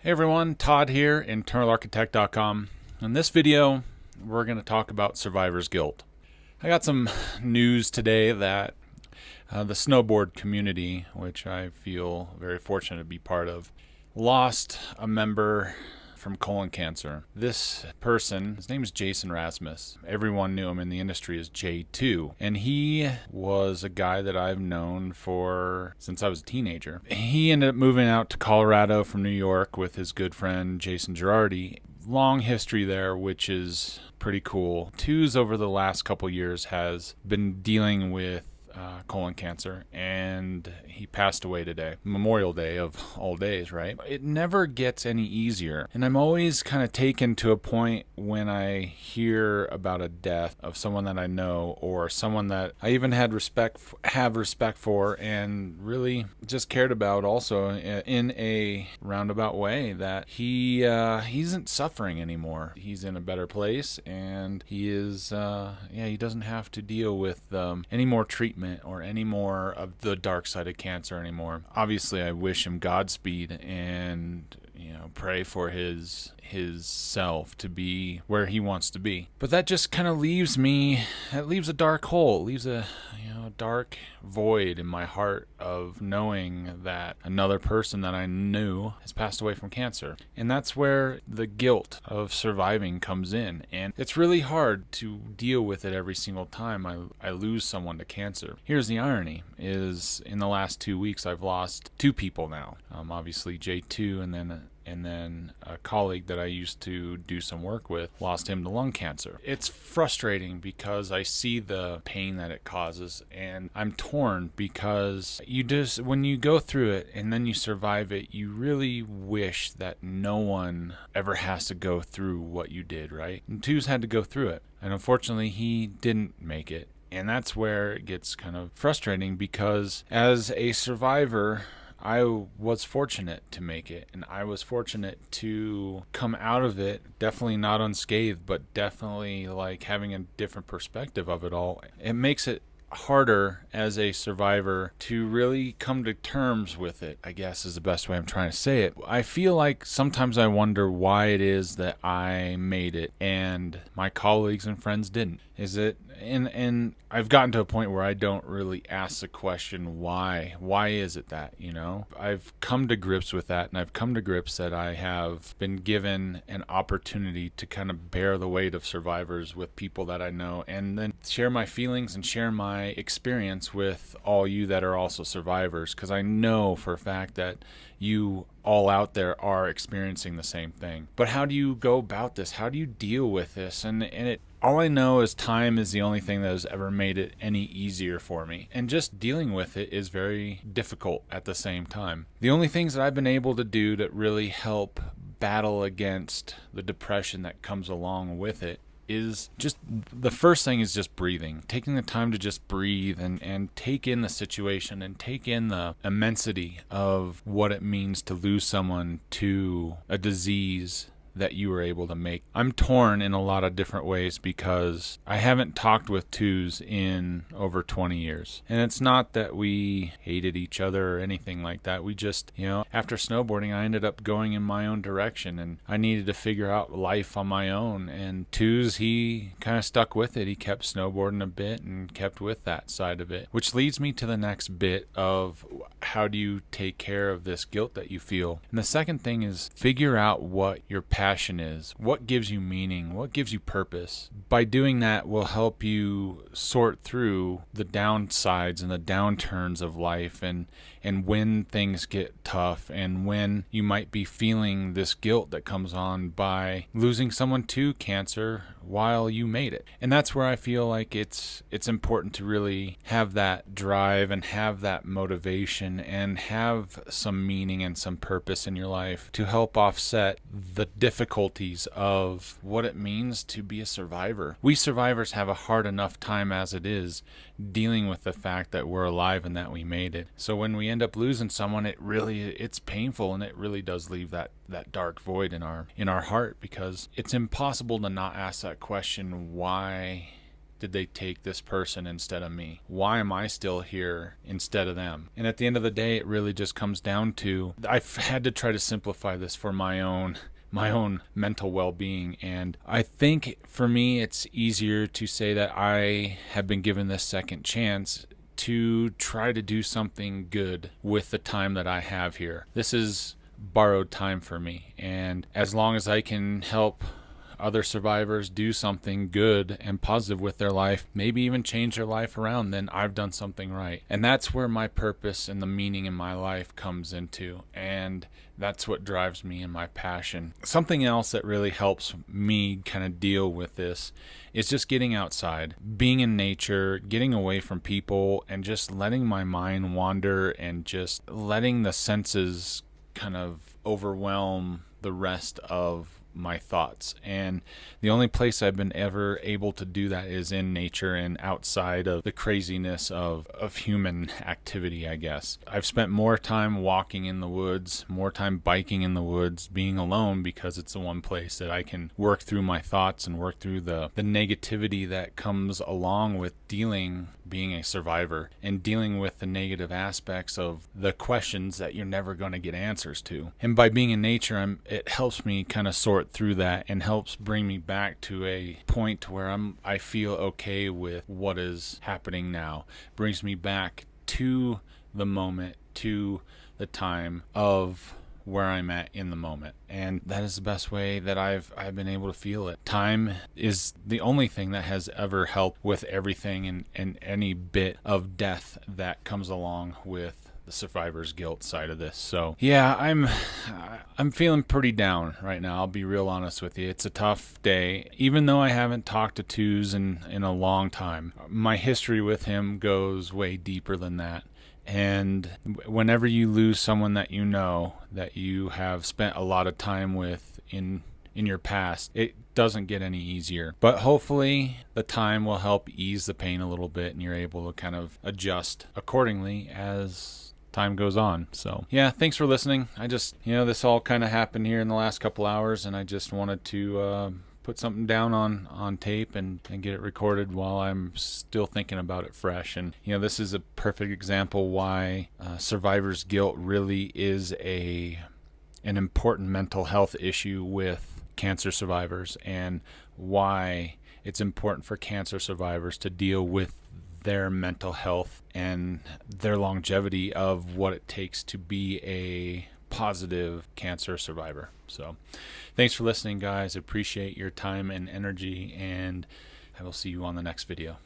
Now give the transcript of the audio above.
Hey everyone, Todd here, internalarchitect.com. In this video, we're going to talk about survivor's guilt. I got some news today that the snowboard community, which I feel very fortunate to be part of, lost a member from colon cancer. This person, his name is Jason Rasmus. Everyone knew him in the industry as J2. And he was a guy that I've known since I was a teenager. He ended up moving out to Colorado from New York with his good friend Jason Girardi. Long history there, which is pretty cool. Twos over the last couple years has been dealing with colon cancer, and he passed away today. Memorial Day of all days, right? It never gets any easier, and I'm always kind of taken to a point when I hear about a death of someone that I know or someone that I even have respect for and really just cared about also in a roundabout way, that he isn't suffering anymore. He's in a better place, and he is he doesn't have to deal with any more treatment or any more of the dark side of cancer anymore. Obviously, I wish him Godspeed and pray for his self to be where he wants to be. But that just kind of leaves a dark hole. It leaves a dark void in my heart of knowing that another person that I knew has passed away from cancer. And that's where the guilt of surviving comes in. And it's really hard to deal with it every single time I lose someone to cancer. Here's the irony, is in the last 2 weeks I've lost two people now. Obviously J2 and then a colleague that I used to do some work with lost him to lung cancer. It's frustrating because I see the pain that it causes, and I'm torn because when you go through it and then you survive it, you really wish that no one ever has to go through what you did, right? And Two's had to go through it, and unfortunately he didn't make it. And that's where it gets kind of frustrating, because as a survivor, I was fortunate to make it, and I was fortunate to come out of it, definitely not unscathed, but definitely like having a different perspective of it all. It makes it harder as a survivor to really come to terms with it, I guess is the best way I'm trying to say it. I feel like sometimes I wonder why it is that I made it and my colleagues and friends didn't. Is it, and I've gotten to a point where I don't really ask the question why is it that, I've come to grips with that, and I've come to grips that I have been given an opportunity to kind of bear the weight of survivors with people that I know, and then share my feelings and share my experience with all you that are also survivors, because I know for a fact that you all out there are experiencing the same thing. But how do you go about this? How do you deal with this? And all I know is time is the only thing that has ever made it any easier for me. And just dealing with it is very difficult at the same time. The only things that I've been able to do that really help battle against the depression that comes along with it is just, the first thing is just breathing, taking the time to just breathe and take in the situation and take in the immensity of what it means to lose someone to a disease that you were able to make. I'm torn in a lot of different ways because I haven't talked with Twos in over 20 years. And it's not that we hated each other or anything like that. We just, after snowboarding, I ended up going in my own direction, and I needed to figure out life on my own. And Twos, he kind of stuck with it. He kept snowboarding a bit and kept with that side of it, which leads me to the next bit of how do you take care of this guilt that you feel. And the second thing is figure out what your passion is, what gives you meaning, what gives you purpose. By doing that will help you sort through the downsides and the downturns of life, and when things get tough, and when you might be feeling this guilt that comes on by losing someone to cancer while you made it. And that's where I feel like it's important to really have that drive and have that motivation and have some meaning and some purpose in your life to help offset the difficulties of what it means to be a survivor. We survivors have a hard enough time as it is dealing with the fact that we're alive and that we made it. So when we end up losing someone, it's painful, and it really does leave that dark void in our heart, because it's impossible to not ask that question, why did they take this person instead of me? Why am I still here instead of them? And at the end of the day, it really just comes down to, I've had to try to simplify this for my own mental well-being. And I think for me, it's easier to say that I have been given this second chance to try to do something good with the time that I have here. This is borrowed time for me. And as long as I can help other survivors do something good and positive with their life, maybe even change their life around, then I've done something right. And that's where my purpose and the meaning in my life comes into. And that's what drives me and my passion. Something else that really helps me kind of deal with this is just getting outside, being in nature, getting away from people, and just letting my mind wander and just letting the senses kind of overwhelm the rest of my thoughts. And the only place I've been ever able to do that is in nature and outside of the craziness of human activity, I guess. I've spent more time walking in the woods, more time biking in the woods, being alone, because it's the one place that I can work through my thoughts and work through the negativity that comes along with being a survivor and dealing with the negative aspects of the questions that you're never going to get answers to. And by being in nature, it helps me kind of sort through that and helps bring me back to a point where I feel okay with what is happening now. Brings me back to the moment, to the time of where I'm at in the moment. And that is the best way that I've been able to feel it. Time is the only thing that has ever helped with everything and any bit of death that comes along with the survivor's guilt side of this. So yeah, I'm feeling pretty down right now. I'll be real honest with you. It's a tough day. Even though I haven't talked to Twos in a long time, my history with him goes way deeper than that. And whenever you lose someone that you know, that you have spent a lot of time with in your past, it doesn't get any easier. But hopefully the time will help ease the pain a little bit and you're able to kind of adjust accordingly as time goes on. So yeah, thanks for listening. I just, this all kind of happened here in the last couple hours, and I just wanted to put something down on tape and get it recorded while I'm still thinking about it fresh. And this is a perfect example why survivor's guilt really is an important mental health issue with cancer survivors, and why it's important for cancer survivors to deal with their mental health and their longevity of what it takes to be a positive cancer survivor. So thanks for listening, guys. Appreciate your time and energy, and I will see you on the next video.